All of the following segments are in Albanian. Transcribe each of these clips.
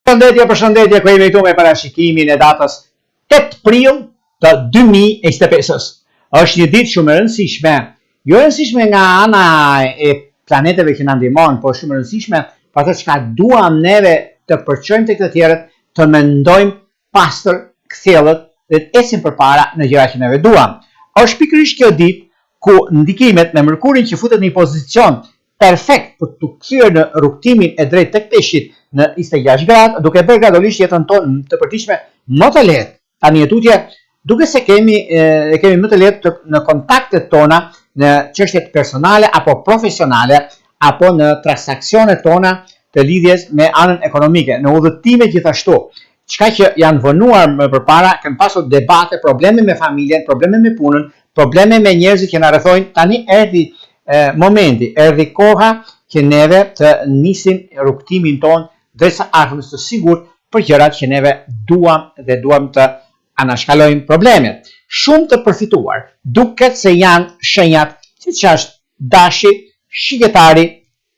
Përshëndetje, ku jemi këtu me parashikimin e datës 8 prill të 2025. Është një ditë shumë e rëndësishme, jo e rëndësishme nga ana e planeteve që na ndihmojnë, por shumë e rëndësishme për atë çka duam neve të përçojmë tek të tjerët, të mendojmë pastër, kthjellët dhe të ecim përpara në gjërat që neve duam. Është pikërisht kjo ditë ku ndikimet me Mërkurin që futet në një pozicion perfekt për të kthyer në rrugtimin e drejtë tek peshqit në 26 gradë, duke bërë gradualisht jetën tonë të përditshme më të lehtë. Tani jetutje, duke se kemi më të lehtë në kontaktet tona, në çështjet personale apo profesionale, apo në transaksionet tona të lidhjes me anën ekonomike, në udhëtime gjithashtu. Çka që janë vënuar më përpara, kanë pasur debate, probleme me familjen, probleme me punën, probleme me njerëzit që na rrethojnë. Tani erdhi momenti, erdhi koha që neve të nisim rrugtimin tonë drejt ardhmës të sigurt për gjërat që neve duam dhe duam të anashkalojmë problemet. Shumë të përfituar, duket se janë shenjat siç është Dashi, Shiketari,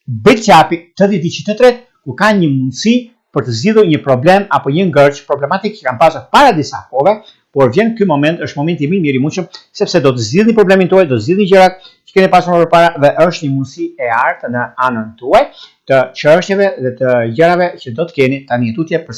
Britqapi të vitit të tretë, ku ka një mundësi për të zgjidhur një problem apo një ngërç problematik që kanë pasur para disa kohëve, por vjen ky moment, është momenti i mirë i mundshëm, sepse do të zgjidhni problemin tuaj, do të zgjidhni gjërat që keni pasur më parë dhe është një mundësi e artë në anën tuaj të çështjeve dhe të gjërave që do të keni tani tutje përse